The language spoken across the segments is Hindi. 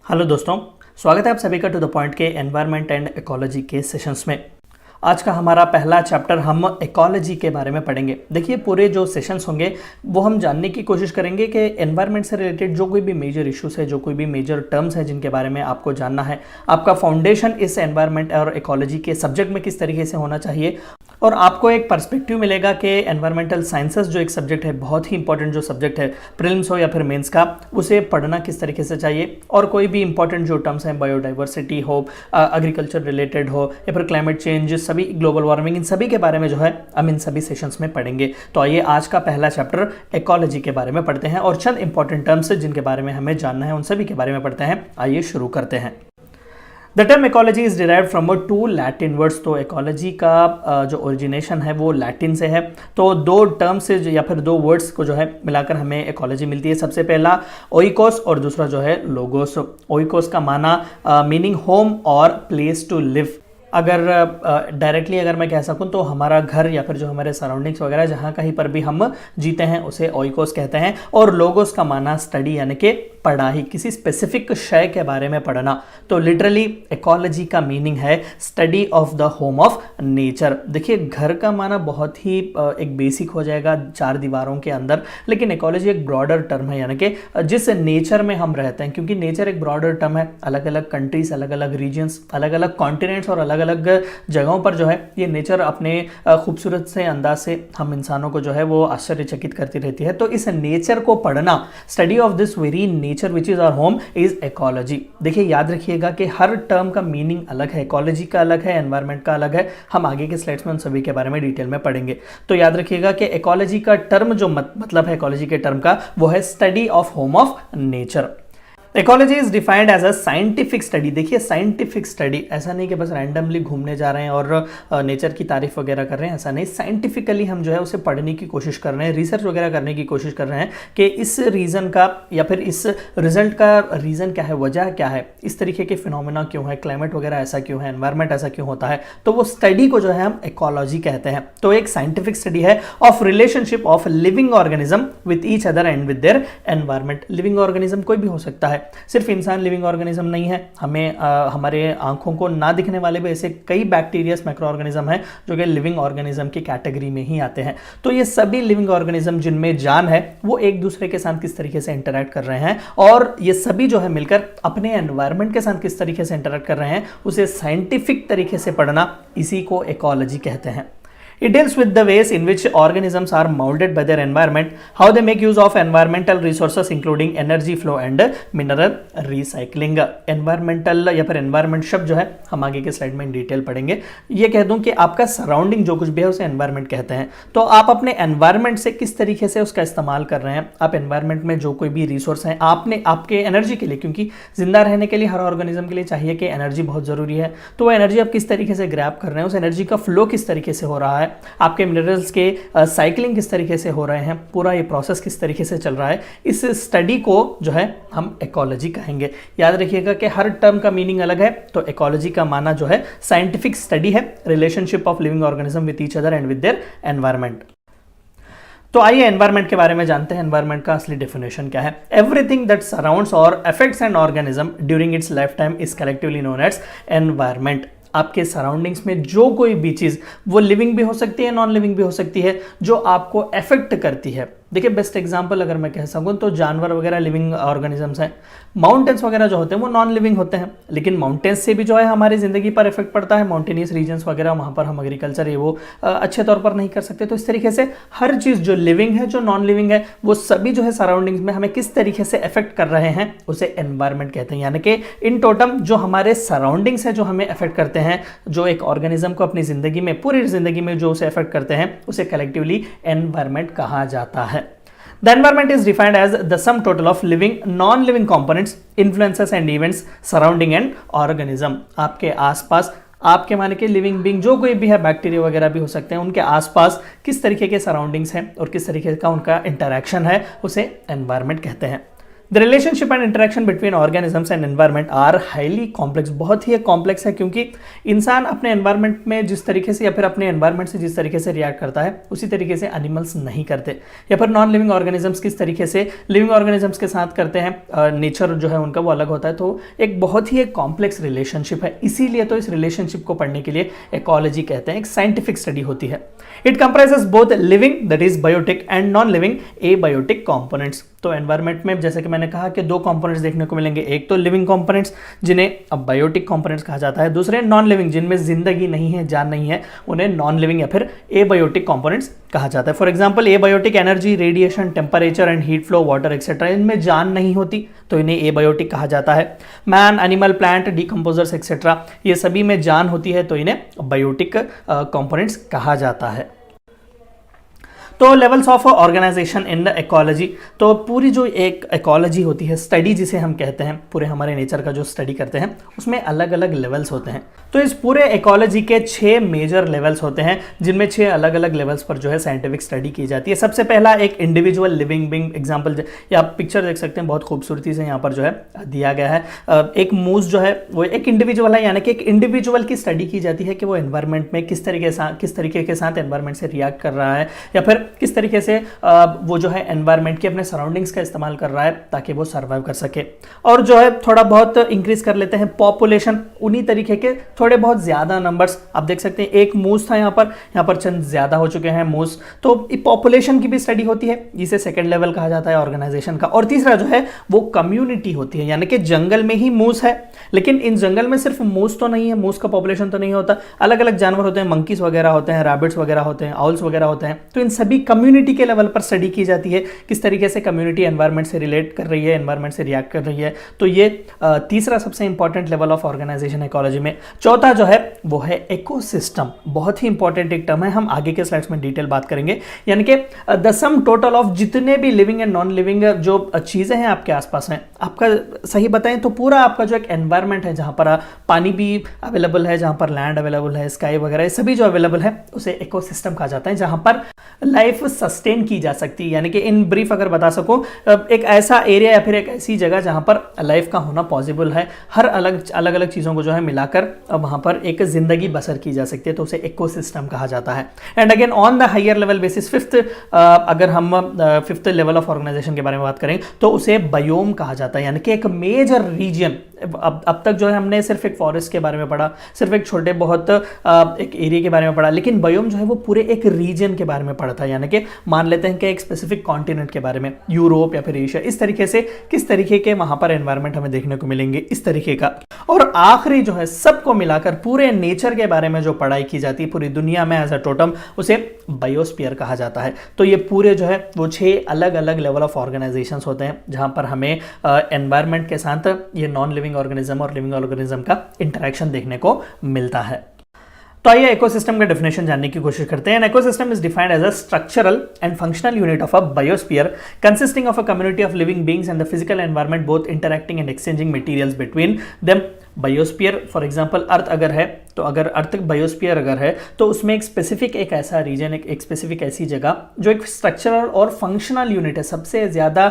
हेलो दोस्तों, स्वागत है आप सभी का टू द पॉइंट के एनवायरनमेंट एंड इकोलॉजी के सेशंस में। आज का हमारा पहला चैप्टर हम इकोलॉजी के बारे में पढ़ेंगे। देखिए, पूरे जो सेशंस होंगे वो हम जानने की कोशिश करेंगे कि एनवायरनमेंट से रिलेटेड जो कोई भी मेजर इश्यूज है, जो कोई भी मेजर टर्म्स है जिनके बारे में आपको जानना है, आपका फाउंडेशन इस एनवायरनमेंट और इकोलॉजी के सब्जेक्ट में किस तरीके से होना चाहिए, और आपको एक पर्सपेक्टिव मिलेगा कि एनवायरमेंटल साइंसेस जो एक सब्जेक्ट है, बहुत ही इंपॉर्टेंट जो सब्जेक्ट है, प्रीलिम्स हो या फिर मेंस का, उसे पढ़ना किस तरीके से चाहिए। और कोई भी इंपॉर्टेंट जो टर्म्स हैं, बायोडाइवर्सिटी हो, एग्रीकल्चर रिलेटेड हो या फिर क्लाइमेट चेंज, सभी ग्लोबल वार्मिंग, इन सभी के बारे में जो है हम इन सभी सेशंस में पढ़ेंगे। तो आइए आज का पहला चैप्टर इकोलॉजी के बारे में पढ़ते हैं और चंद इंपॉर्टेंट टर्म्स जिनके बारे में हमें जानना है उन सभी के बारे में पढ़ते हैं। आइए शुरू करते हैं। The term ecology is derived from two Latin words. तो इकोलॉजी का जो ओरिजिनेशन है वो लैटिन से है। तो दो टर्म्स या फिर दो वर्ड्स को जो है मिलाकर हमें इकोलॉजी मिलती है। सबसे पहला ओइकोस और दूसरा जो है लोगोस। ओइकोस का माना मीनिंग होम और प्लेस टू लिव। अगर डायरेक्टली अगर मैं कह सकूं तो हमारा घर या फिर जो हमारे सराउंडिंग्स वगैरह जहाँ कहीं पर भी हम जीते हैं उसे ओइकोस कहते हैं। और लोगोस का माना स्टडी यानी कि पढ़ाई, किसी स्पेसिफिक शय के बारे में पढ़ना। तो लिटरली इकोलॉजी का मीनिंग है study of the home of nature. देखिए, घर का माना बहुत ही एक बेसिक हो जाएगा चार दीवारों के अंदर, लेकिन इकोलॉजी एक ब्रॉडर टर्म है, यानी कि जिस नेचर में हम रहते हैं, क्योंकि नेचर एक ब्रॉडर टर्म है। अलग अलग कंट्रीज, अलग अलग रीजन्स, अलग अलग कॉन्टिनेंट्स और अलग अलग जगहों पर जो है ये नेचर अपने खूबसूरत से अंदाज से हम इंसानों को जो है वो आश्चर्यचकित करती रहती है। तो इस नेचर को पढ़ना, study of this very nature which is our home is ecology. देखिए, याद रखिएगा कि हर टर्म का मीनिंग अलग है। इकोलॉजी का अलग है, एनवायरनमेंट का अलग है। हम आगे के स्लाइड्स में उन सभी के बारे में डिटेल में पढ़ेंगे। तो याद रखिएगा कि इकोलॉजी का टर्म जो मतलब है इकोलॉजी के टर्म का, वो है study of home of nature. Ecology is defined as a scientific study. देखिए, साइंटिफिक स्टडी ऐसा नहीं कि बस रैंडमली घूमने जा रहे हैं और नेचर की तारीफ वगैरह कर रहे हैं, ऐसा नहीं। साइंटिफिकली हम जो है उसे पढ़ने की कोशिश कर रहे हैं, रिसर्च वगैरह करने की कोशिश कर रहे हैं कि इस रीज़न का या फिर इस रिजल्ट का रीज़न क्या है, वजह क्या है, इस तरीके के फिनोमेना क्यों है, क्लाइमेट वगैरह ऐसा क्यों है, एनवायरमेंट ऐसा क्यों होता है। तो वो स्टडी को जो है हम इकोलॉजी कहते हैं। तो एक साइंटिफिक स्टडी है of relationship of living organism with each other and with their environment. Living organism कोई भी हो सकता है, सिर्फ इंसान लिविंग ऑर्गेनिज्म नहीं है। हमें हमारे आंखों को ना दिखने वाले भी ऐसे कई बैक्टीरियस माइक्रो ऑर्गेनिज्म हैं जो कि लिविंग ऑर्गेनिज्म की कैटेगरी में ही आते हैं। तो ये सभी लिविंग ऑर्गेनिज्म जिनमें जान है वो एक दूसरे के साथ किस तरीके से इंटरैक्ट कर रहे हैं, और ये सभी जो है मिलकर अपने एनवायरनमेंट के साथ किस तरीके से इंटरैक्ट कर रहे हैं, उसे साइंटिफिक तरीके से पढ़ना, इसी को इकोलॉजी कहते हैं। It deals with the ways in which organisms are molded by their environment, how they make use of environmental resources including energy flow and mineral recycling। environmental या फिर environment शब्द जो है हम आगे के स्लाइड में इन डिटेल पढ़ेंगे। ये कह दूं कि आपका सराउंडिंग जो कुछ भी है उसे environment कहते हैं। तो आप अपने environment से किस तरीके से उसका इस्तेमाल कर रहे हैं, आप environment में जो कोई भी रिसोर्स हैं आपने आपके एनर्जी के लिए, क्योंकि जिंदा रहने के लिए हर ऑर्गेनिज्म के लिए चाहिए कि एनर्जी बहुत जरूरी है, तो वो एनर्जी आप किस तरीके से ग्रैब कर रहे हैं, उस एनर्जी का फ्लो किस तरीके से हो रहा है, आपके मिनरल्स के साइक्लिंग किस तरीके से हो रहे हैं, पूरा ये प्रोसेस किस तरीके से चल रहा है, इस स्टडी को जो है हम इकोलॉजी कहेंगे। याद रखिएगा कि हर टर्म का मीनिंग अलग है। तो इकोलॉजी का माना जो है साइंटिफिक स्टडी है, relationship of living organism with each other and with their environment. तो आइए एनवायरनमेंट के बारे में जानते हैं। एनवायरनमेंट का असली डेफिनेशन क्या है। एवरीथिंग दैट सराउंड्स और affects an organism during its lifetime is collectively known as environment. आपके सराउंडिंग्स में जो कोई भी चीज़, वो लिविंग भी हो सकती है, नॉन लिविंग भी हो सकती है, जो आपको अफेक्ट करती है। देखिए, बेस्ट एग्जांपल अगर मैं कह सकूं तो जानवर वगैरह लिविंग ऑर्गेनिजम्स हैं। माउंटेन्स वगैरह जो होते हैं वो नॉन लिविंग होते हैं, लेकिन माउंटेन्स से भी जो है हमारी ज़िंदगी पर इफेक्ट पड़ता है। माउंटेनियस रीजन्स वगैरह, वहाँ पर हम एग्रीकल्चर ये वो अच्छे तौर पर नहीं कर सकते। तो इस तरीके से हर चीज़ जो लिविंग है, जो नॉन लिविंग है, वो सभी जो है सराउंडिंग्स में हमें किस तरीके से इफेक्ट कर रहे हैं, उसे एनवायरनमेंट कहते हैं। यानी कि इन टोटम जो हमारे सराउंडिंग्स है जो हमें इफेक्ट करते हैं, जो एक ऑर्गेनिज्म को अपनी ज़िंदगी में, पूरी ज़िंदगी में जो उसे इफेक्ट करते हैं, उसे कलेक्टिवली एनवायरनमेंट कहा जाता है। The environment is defined as the sum total of living, non-living components, influences and events surrounding an organism। आपके आसपास, आपके माने के लिविंग बीइंग जो कोई भी है, बैक्टीरिया वगैरह भी हो सकते हैं, उनके आसपास किस तरीके के सराउंडिंग्स हैं और किस तरीके का उनका इंटरैक्शन है, उसे एनवायरनमेंट कहते हैं। The relationship and interaction between organisms and environment are highly complex, बहुत ही कॉम्प्लेक्स है, क्योंकि इंसान अपने एनवायरनमेंट में जिस तरीके से या फिर अपने एनवायरनमेंट से जिस तरीके से रिएक्ट करता है उसी तरीके से एनिमल्स नहीं करते, या फिर नॉन लिविंग ऑर्गेनिजम्स किस तरीके से लिविंग ऑर्गेनिजम्स के साथ करते हैं, नेचर जो है उनका वो अलग होता है। तो एक बहुत ही कॉम्प्लेक्स रिलेशनशिप है, इसीलिए तो इस रिलेशनशिप को पढ़ने के लिए इकोलॉजी कहते हैं, एक साइंटिफिक स्टडी होती है। It comprises both living that is biotic and non living abiotic components. तो एनवायरनमेंट में जैसे कि मैंने कहा कि दो कंपोनेंट्स देखने को मिलेंगे, एक तो लिविंग कंपोनेंट्स जिन्हें अब बायोटिक कंपोनेंट्स कहा जाता है, दूसरे नॉन लिविंग जिनमें जिंदगी नहीं है, जान नहीं है, उन्हें नॉन लिविंग या फिर एबायोटिक कंपोनेंट्स कहा जाता है। For example abiotic energy, radiation, temperature and heat flow, water etcetera, इनमें जान नहीं होती तो इन्हें एबायोटिक कहा जाता है। Man, animal, plant, decomposers etcetera, ये सभी में जान होती है तो इन्हें बायोटिक कंपोनेंट्स कहा जाता है। तो levels of organisation in the ecology, तो पूरी जो एक इकोलॉजी होती है, स्टडी जिसे हम कहते हैं, पूरे हमारे नेचर का जो स्टडी करते हैं उसमें अलग अलग लेवल्स होते हैं। तो इस पूरे इकोलॉजी के 6 मेजर लेवल्स होते हैं, जिनमें 6 अलग अलग लेवल्स पर जो है साइंटिफिक स्टडी की जाती है। सबसे पहला एक इंडिविजुअल लिविंग बीइंग, एग्जांपल या आप पिक्चर देख सकते हैं, बहुत खूबसूरती से यहाँ पर जो है दिया गया है। एक मूस जो है वो एक इंडिविजुअल है, यानी कि एक इंडिविजुअल की स्टडी की जाती है कि वो एनवायरनमेंट में किस तरीके के साथ एनवायरनमेंट से रिएक्ट कर रहा है, या फिर किस तरीके से वो जो है एनवायरनमेंट के अपने सराउंडिंग्स का इस्तेमाल कर रहा है ताकि वो सर्वाइव कर सके। और जो है थोड़ा बहुत इंक्रीज कर लेते हैं पॉपुलेशन, उन्हीं तरीके के थोड़े बहुत ज्यादा नंबर्स आप देख सकते हैं। एक मूस था यहाँ पर चंद ज्यादा हो चुके हैं मूस, तो पॉपुलेशन की भी स्टडी होती है, जिसे सेकेंड लेवल कहा जाता है ऑर्गेनाइजेशन का। और तीसरा जो है वो कम्युनिटी होती है, यानी कि जंगल में ही मूस है, लेकिन इन जंगल में सिर्फ मूस तो नहीं है, मूस का पॉपुलेशन तो नहीं होता, अलग अलग जानवर होते हैं, मंकीज वगैरह होते हैं, रैबिट्स वगैरह होते हैं, आउल्स वगैरह होते हैं। तो इन सभी कम्युनिटी के लेवल पर स्टडी की जाती है, किस तरीके से कम्युनिटी एनवायरनमेंट से रिलेट कर रही है, एनवायरनमेंट से रिएक्ट कर रही है। तो ये तीसरा सबसे important level of organisation ecology में। चौथा जो है वो है इकोसिस्टम, बहुत ही इंपॉर्टेंट एक टर्म है, हम आगे के स्लाइड्स में डिटेल बात करेंगे। यानी कि द सम टोटल ऑफ जितने भी लिविंग एंड नॉन लिविंग जो चीजें हैं आपके आसपास हैं, आपका सही बताएं तो पूरा आपका जो एक एनवायरनमेंट है, जहां पर पानी भी अवेलेबल है, जहां पर लैंड अवेलेबल है, स्काई वगैरह सभी जो अवेलेबल है उसे इकोसिस्टम कहा जाता है, जहां पर लाइफ सस्टेन की जा सकती है। यानी कि इन ब्रीफ अगर बता सको, एक ऐसा एरिया या फिर एक ऐसी जगह जहां पर लाइफ का होना पॉसिबल है, हर अलग अलग चीजों को जो है मिलाकर वहां पर एक जिंदगी बसर की जा सकती है, तो उसे इकोसिस्टम कहा जाता है। And again on the higher level basis, अगर हम फिफ्थ लेवल ऑफ ऑर्गेनाइजेशन के बारे में बात करें तो उसे बायोम कहा जाता है, यानी कि एक मेजर रीजन। अब तक जो है हमने सिर्फ एक फॉरेस्ट के बारे में पढ़ा, सिर्फ एक छोटे बहुत एक एरिया के बारे में पढ़ा, लेकिन बायोम जो है वो पूरे एक रीजन के बारे में पढ़ा था। यानी कि मान लेते हैं कि एक स्पेसिफिक कॉन्टिनेंट के बारे में, यूरोप या फिर एशिया, इस तरीके से किस तरीके के वहां पर एनवायरनमेंट हमें देखने को मिलेंगे, इस तरीके का। और आखिरी जो है सबको मिलाकर पूरे नेचर के बारे में जो पढ़ाई की जाती है पूरी दुनिया में एज अ टोटम, उसे बायोस्फीयर कहा जाता है। तो ये पूरे जो है वो 6 अलग अलग लेवल ऑफ ऑर्गेनाइजेशंस होते हैं, जहां पर हमें एनवायरनमेंट के साथ ये नॉन लिविंग ऑर्गेनिज्म और लिविंग ऑर्गेनिज्म का इंटरेक्शन देखने को मिलता है। तो आइए इकोसिस्टम का डेफिनेशन जानने की कोशिश करते हैं। Ecosystem is defined as a structural and functional unit of a biosphere consisting of a community of living beings and the physical environment both interacting and exchanging materials between them. Biosphere for example earth अगर है, तो अगर अर्थ बायोस्फीयर अगर है तो उसमें एक स्पेसिफिक एक ऐसा रीजन, एक स्पेसिफिक ऐसी जगह जो एक स्ट्रक्चरल और फंक्शनल यूनिट है, सबसे ज़्यादा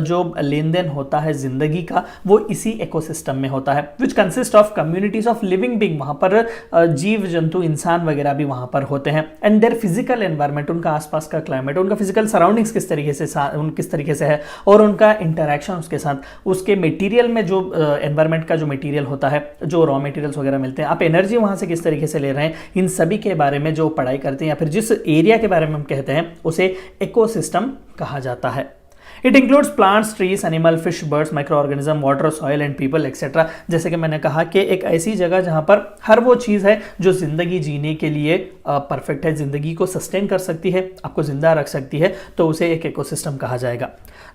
जो लेन देन होता है जिंदगी का वो इसी इकोसिस्टम में होता है, which consist of communities of living being. वहाँ पर जीव जंतु इंसान वगैरह भी वहाँ पर होते हैं, एंड देयर फिजिकल एनवायरनमेंट, उनका आसपास का क्लाइमेट, उनका फिजिकल सराउंडिंग्स किस तरीके से है, और उनका इंटरेक्शन उसके साथ, उसके मटीरियल में जो एनवायरनमेंट का जो मटीरियल होता है, जो रॉ मटेरियल्स वगैरह मिलते हैं, आप एनर्जी वहां से किस तरीके से ले रहे हैं, इन सभी के बारे में जो पढ़ाई करते हैं या फिर जिस एरिया के बारे में हम कहते हैं उसे इकोसिस्टम कहा जाता है। It includes plants, trees, animal, fish, birds, micro organism, water, soil and people etcetera. जैसे कि मैंने कहा कि एक ऐसी जगह जहां पर हर वो चीज़ है जो जिंदगी जीने के लिए परफेक्ट है, जिंदगी को सस्टेन कर सकती है, आपको जिंदा रख सकती है, तो उसे एक इकोसिस्टम कहा जाएगा।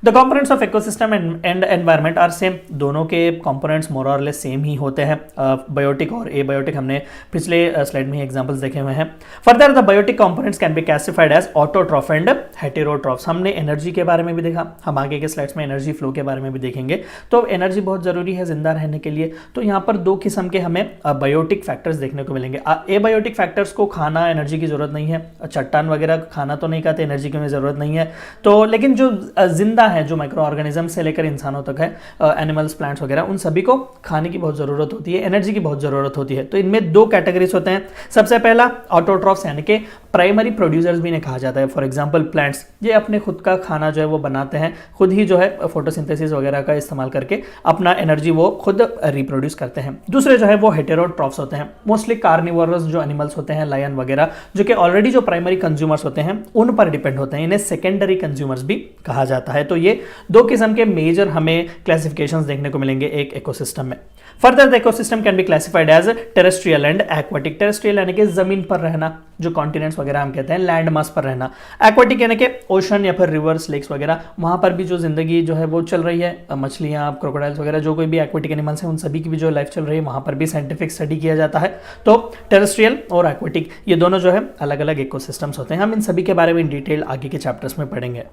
The components of ecosystem and environment are same, दोनों के कंपोनेंट्स मोर और लेस सेम ही होते हैं, बायोटिक और एबायोटिक। हमने पिछले स्लाइड में एग्जांपल्स देखे हुए हैं। Further the biotic components can be classified as autotroph and heterotrophs. हमने एनर्जी के बारे में भी देखा, था। हम आगे के स्लाइड्स में एनर्जी फ्लो के बारे में भी देखेंगे। तो एनर्जी बहुत ज़रूरी है जिंदा रहने के लिए। तो यहाँ पर दो किस्म के हमें बायोटिक फैक्टर्स देखने को मिलेंगे। एबायोटिक फैक्टर्स को खाना एनर्जी की ज़रूरत नहीं है, चट्टान वगैरह खाना तो नहीं खाते, एनर्जी की हमें ज़रूरत नहीं है। तो लेकिन जो जिंदा है, जो माइक्रो ऑर्गेनिज्म से लेकर इंसानों तक है, एनिमल्स, प्लांट्स वगैरह, उन सभी को खाने की बहुत ज़रूरत होती है, एनर्जी की बहुत ज़रूरत होती है। तो इनमें दो कैटेगरीज होते हैं। सबसे पहला ऑटोट्रॉफ्स यानी कि प्राइमरी प्रोड्यूसर्स भी इन्हें कहा जाता है। फॉर एग्जांपल प्लांट्स, ये अपने खुद का खाना जो है वो बनाते हैं, खुद ही जो है फोटोसिंथेसिस वगैरह का इस्तेमाल करके अपना एनर्जी वो खुद रिप्रोड्यूस करते हैं। दूसरे जो है वो हेटेरोट्रॉफ्स होते हैं, मोस्टली कार्निवोरस जो एनिमल्स होते हैं, लायन वगैरह, जो कि ऑलरेडी जो प्राइमरी कंज्यूमर्स होते हैं उन पर डिपेंड होते हैं। इन्हें सेकेंडरी कंज्यूमर्स भी कहा जाता है। तो ये दो किस्म के मेजर हमें क्लासिफिकेशंस देखने को मिलेंगे एक इकोसिस्टम में। Further the ecosystem can be classified as terrestrial and aquatic. Terrestrial यानी कि जमीन पर रहना, जो कॉन्टिनेंट्स वगैरह हम कहते हैं, लैंड मास पर रहना। एक्वाटिक यानी कि ओशन या फिर रिवर्स, लेक्स वगैरह, वहां पर भी जो जिंदगी जो है वो चल रही है, मछलियां, क्रोकोडाइल्स वगैरह, जो कोई भी एक्वाटिक एनिमल्स हैं उन सभी की भी जो लाइफ चल रही है वहां पर भी साइंटिफिक स्टडी किया जाता है। तो टेरेस्ट्रियल और एक्वाटिक ये दोनों जो है अलग अलग इकोसिस्टम्स होते हैं। हम इन सभी के बारे में इन डिटेल आगे के चैप्टर्स में पढ़ेंगे।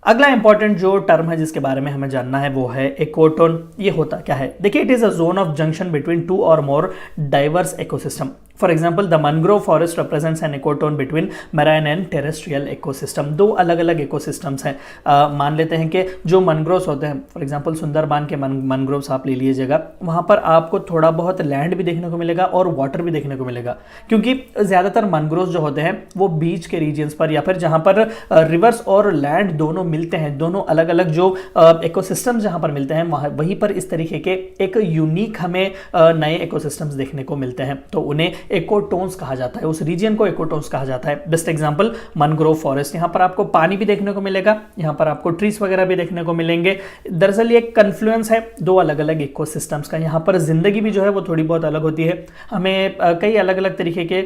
अगला इंपॉर्टेंट जो टर्म है जिसके बारे में हमें जानना है वो है इकोटोन। ये होता क्या है? देखिए, it is a zone of junction between two or more diverse ecosystem. For example the mangrove forest represents an ecotone between marine and terrestrial ecosystem. दो अलग अलग इकोसिस्टम्स हैं। मान लेते हैं कि जो मैंग्रोव्स होते हैं, फॉर एग्जाम्पल सुंदरबान के मैंग्रोव्स आप ले लीजिएगा, वहाँ पर आपको थोड़ा बहुत लैंड भी देखने को मिलेगा और वाटर भी देखने को मिलेगा, क्योंकि ज़्यादातर मैंग्रोव्स जो होते हैं वो बीच के रीजन्स पर या फिर जहाँ पर रिवर्स और लैंड दोनों मिलते हैं, दोनों अलग अलग जो इकोसिस्टम्स जहाँ पर मिलते हैं वहीं पर इस तरीके के एक यूनिक हमें नए इकोसिस्टम्स देखने को मिलते हैं। तो उन्हें इकोटोन्स कहा जाता है, उस रीजन को इकोटोन्स कहा जाता है। बेस्ट एग्जांपल मैंग्रोव फॉरेस्ट, यहाँ पर आपको पानी भी देखने को मिलेगा, यहाँ पर आपको ट्रीज वगैरह भी देखने को मिलेंगे। दरअसल ये कन्फ्लुएंस है दो अलग अलग इकोसिस्टम्स का। यहाँ पर जिंदगी भी जो है वो थोड़ी बहुत अलग होती है। हमें कई अलग अलग तरीके के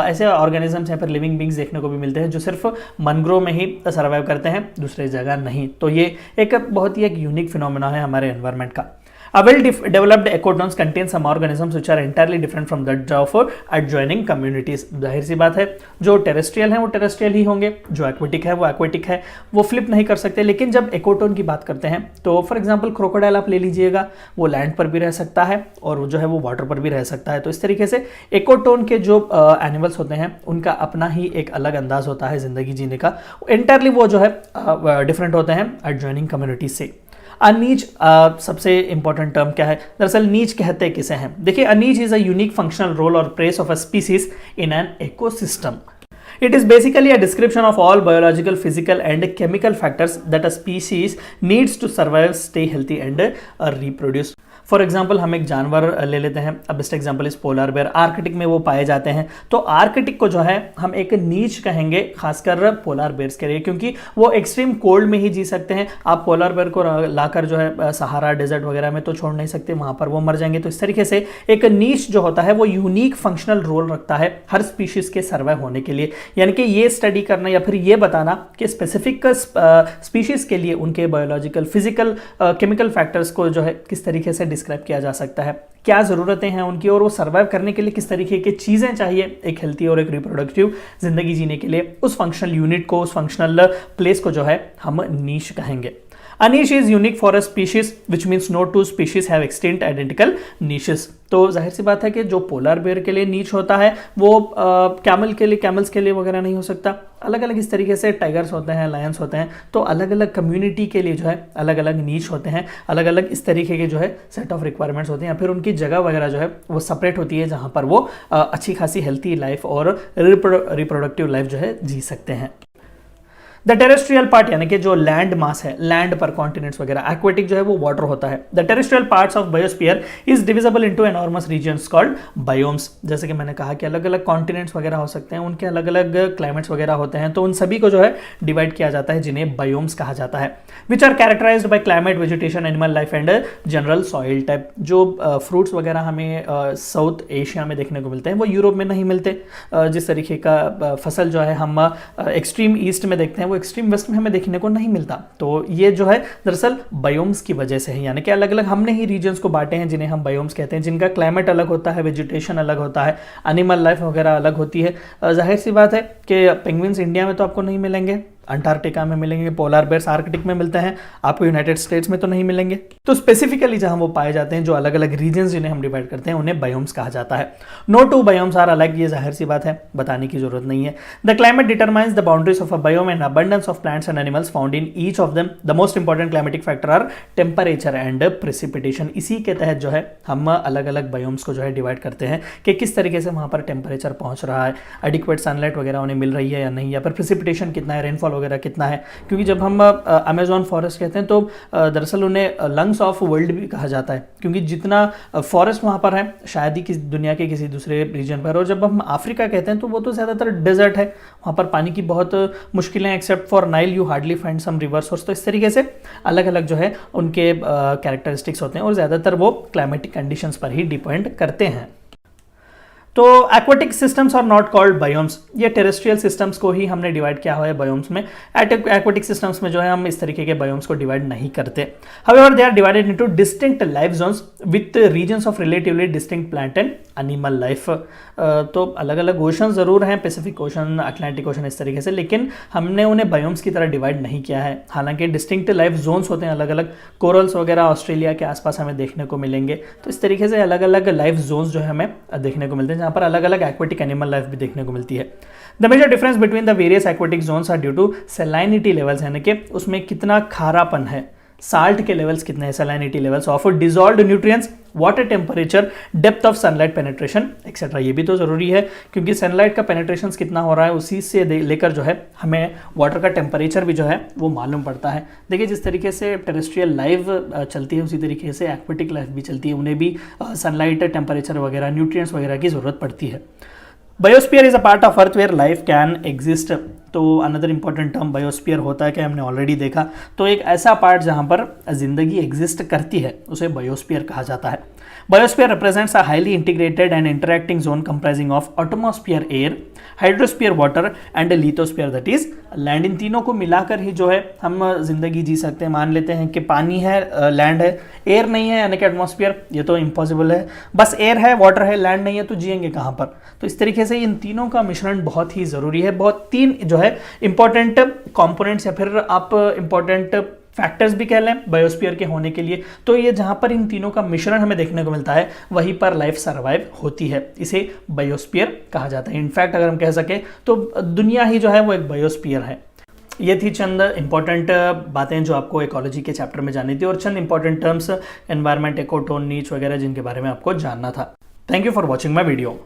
ऐसे ऑर्गेनिजम्स यहाँ पर लिविंग बींग्स देखने को भी मिलते हैं जो सिर्फ मैंग्रोव में ही सर्वाइव करते हैं, दूसरी जगह नहीं। तो ये एक बहुत ही एक यूनिक फिनोमेना है हमारे एनवायरनमेंट का। A well-developed ecotons contain some organisms which are entirely different from that of adjoining communities. जाहिर सी बात है, जो टेरेस्ट्रियल हैं वो टेरेस्ट्रियल ही होंगे, जो एक्वेटिक है वो एक्वेटिक है, वो फ्लिप नहीं कर सकते। लेकिन जब इकोटोन की बात करते हैं तो फॉर एग्जांपल क्रोकोडाइल आप ले लीजिएगा, वो लैंड पर भी रह सकता है और वो जो है वो वाटर पर भी रह सकता है। तो इस तरीके से इकोटोन के जो एनिमल्स होते हैं उनका अपना ही एक अलग अंदाज होता है जिंदगी जीने का। एंटायरली वो जो है डिफरेंट होते हैं एडजॉइनिंग कम्युनिटीज से। अनीच सबसे इंपॉर्टेंट टर्म क्या है? दरअसल नीच कहते किसे हैं? देखिए, a niche is a unique functional role और place of a species in an ecosystem. It is basically a description of all biological, physical and chemical factors that a species needs to survive, stay healthy and reproduce. For example हम एक जानवर ले लेते हैं, अब बेस्ट एग्जाम्पल इस पोलर बेयर, आर्कटिक में वो पाए जाते हैं। तो आर्कटिक को जो है हम एक नीच कहेंगे, खासकर पोलर बेयर्स के लिए, क्योंकि वो एक्सट्रीम कोल्ड में ही जी सकते हैं। आप पोलर बेयर को लाकर जो है सहारा डेजर्ट वगैरह में तो छोड़ नहीं सकते, वहाँ पर वो मर जाएंगे। तो इस तरीके से एक नीच जो होता है वो यूनिक फंक्शनल रोल रखता है हर स्पीशीज के सर्वाइव होने के लिए। यानी कि ये स्टडी करना या फिर ये बताना कि स्पेसिफिक स्पीशीज के लिए उनके बायोलॉजिकल, फिजिकल, केमिकल फैक्टर्स को जो है किस तरीके से डिस्क्राइब किया जा सकता है, क्या ज़रूरतें हैं उनकी और वो सर्वाइव करने के लिए किस तरीके की चीज़ें चाहिए एक हेल्थी और एक रिप्रोडक्टिव ज़िंदगी जीने के लिए, उस फंक्शनल यूनिट को, उस फंक्शनल प्लेस को जो है हम नीश कहेंगे। A niche is unique for a species, which means no two species have extinct identical niches. तो जाहिर सी बात है कि जो पोलर बेयर के लिए नीच होता है वो कैमल के लिए, कैमल्स के लिए वगैरह नहीं हो सकता। अलग अलग इस तरीके से टाइगर्स होते हैं, लायंस होते हैं, तो अलग अलग कम्युनिटी के लिए जो है अलग अलग नीच होते हैं, अलग अलग इस तरीके के जो है सेट ऑफ रिक्वायरमेंट्स होते हैं, या फिर उनकी जगह वगैरह जो है वो सेपरेट होती है जहाँ पर वो अच्छी खासी हेल्थी लाइफ और रिप्रोडक्टिव लाइफ जो है जी सकते हैं। द टेरेस्ट्रियल पार्ट यानी कि जो लैंड मास है, लैंड पर कॉन्टिनेंट्स वगैरह, एक्वेटिक जो है वो वाटर होता है। The terrestrial parts of biosphere is divisible into enormous regions called biomes. जैसे कि मैंने कहा कि अलग अलग कॉन्टिनेंट्स वगैरह हो सकते हैं, उनके अलग अलग क्लाइमेट्स वगैरह होते हैं, तो उन सभी को जो है डिवाइड किया जाता है जिन्हें बायोम्स कहा जाता है, which are characterised by climate, vegetation, animal life and general soil type. जो फ्रूट्स वगैरह हमें साउथ एशिया में देखने को मिलते हैं वो यूरोप में नहीं मिलते। जिस तरीके का फसल जो है हम एक्सट्रीम ईस्ट में देखते हैं वो एक्सट्रीम वेस्ट में हमें देखने को नहीं मिलता। तो ये जो है दरअसल बायोम्स की वजह से है, यानी कि अलग अलग हमने ही रीजन्स को बांटे हैं जिन्हें हम बायोम्स कहते हैं, जिनका क्लाइमेट अलग होता है, वेजिटेशन अलग होता है, एनिमल लाइफ वगैरह अलग होती है। जाहिर सी बात है कि पेंगुइन्स इंडिया में तो आपको नहीं मिलेंगे, अंटार्कटिका में मिलेंगे, पोलर बेयर्स आर्कटिक में मिलते हैं, आपको यूनाइटेड स्टेट्स में तो नहीं मिलेंगे। तो स्पेसिफिकली जहां वो पाए जाते हैं, जो अलग अलग रीजन्स जिन्हें हम डिवाइड करते हैं, उन्हें बायोम्स कहा जाता है। नो टू बायोम्स आर अलग, ये जाहिर सी बात है, बताने की जरूरत नहीं है। The climate determines the boundaries of a biome and abundance of plants and animals found in each of them. The most important climatic factor are temperature and precipitation. इसी के तहत जो है हम अलग अलग बायोम्स को जो है डिवाइड करते हैं कि किस तरीके से वहां पर टेम्परेचर पहुंच रहा है, एडिक्वेट सनलाइट वगैरह उन्हें मिल रही है या नहीं, या फिर प्रेसिपिटेशन कितना है, रेनफॉल वगैरह कितना है। क्योंकि जब हम अमेजॉन फॉरेस्ट कहते हैं तो दरअसल उन्हें लंग्स ऑफ वर्ल्ड भी कहा जाता है, क्योंकि जितना फॉरेस्ट वहाँ पर है शायद ही दुनिया के किसी दूसरे रीजन पर। और जब हम अफ्रीका कहते हैं तो वो तो ज़्यादातर डेजर्ट है, वहाँ पर पानी की बहुत मुश्किलें, except for Nile you hardly find some river source. तो इस तरीके से अलग अलग जो है उनके कैरेक्टरिस्टिक्स होते हैं और ज़्यादातर वो क्लाइमेटिक कंडीशंस पर ही डिपेंड करते हैं। तो aquatic systems are not called biomes, ये टेरेस्ट्रियल सिस्टम्स को ही हमने डिवाइड किया हुआ है बायोम्स में। एक्वाटिक सिस्टम्स में जो है हम इस तरीके के बायोम्स को डिवाइड नहीं करते। However they are divided into distinct life zones with regions of relatively distinct plant and animal life. तो अलग अलग ओशन ज़रूर हैं, पैसिफिक ओशन, अटलांटिक ओशन, इस तरीके से, लेकिन हमने उन्हें बायोम्स की तरह डिवाइड नहीं किया है। हालांकि डिस्टिंक्ट लाइफ जोन्स होते हैं अलग अलग, कोरल्स वगैरह ऑस्ट्रेलिया के आसपास हमें देखने को मिलेंगे। तो इस तरीके से अलग अलग लाइफ जोन्स जो है हमें देखने को मिलते हैं, जहाँ पर अलग अलग एक्वाटिक एनिमल लाइफ भी देखने को मिलती है। The major difference between the various aquatic zones are due to salinity levels, यानी कि उसमें कितना खारापन है, साल्ट के लेवल्स कितने हैं, salinity levels of dissolved nutrients, water temperature, depth of sunlight penetration etcetera. ये भी तो जरूरी है, क्योंकि सनलाइट का पेनिट्रेशन कितना हो रहा है उसी से लेकर जो है हमें वाटर का टेम्परेचर भी जो है वो मालूम पड़ता है। देखिए जिस तरीके से टेरेस्ट्रियल लाइफ चलती है उसी तरीके से एक्वाटिक लाइफ भी चलती है, उन्हें भी सनलाइट, टेम्परेचर वगैरह, न्यूट्रिएंट्स वगैरह की जरूरत पड़ती है। Biosphere is a part of earth where life can exist. तो अनदर इंपॉर्टेंट टर्म बायोस्फीयर होता है कि हमने ऑलरेडी देखा, तो एक ऐसा पार्ट जहां पर जिंदगी एग्जिस्ट करती है उसे बायोस्फीयर कहा जाता है। Biosphere represents a highly integrated and interacting zone comprising of atmosphere air, hydrosphere water and lithosphere that is land. इन तीनों को मिलाकर ही जो है हम जिंदगी जी सकते हैं। मान लेते हैं कि पानी है, लैंड है, एयर नहीं है यानी कि एटमॉस्फेयर, ये तो इम्पॉसिबल है। बस एयर है, वाटर है, लैंड नहीं है, तो जिएंगे कहाँ पर। तो इस तरीके से इन तीनों का मिश्रण बहुत ही ज़रूरी है। बहुत तीन जो है इंपॉर्टेंट कंपोनेंट्स या फिर आप इंपॉर्टेंट फैक्टर्स भी कह लें बायोस्फीयर के होने के लिए। तो ये जहां पर इन तीनों का मिश्रण हमें देखने को मिलता है वहीं पर लाइफ सर्वाइव होती है, इसे बायोस्फीयर कहा जाता है। इनफैक्ट अगर हम कह सके तो दुनिया ही जो है वो एक बायोस्फीयर है। ये थी चंद इंपॉर्टेंट बातें जो आपको इकोलॉजी के चैप्टर में जाननी थी, और चंद इंपॉर्टेंट टर्म्स एनवायरनमेंट, इकोटोन, नीच वगैरह जिनके बारे में आपको जानना था। Thank you for watching my video.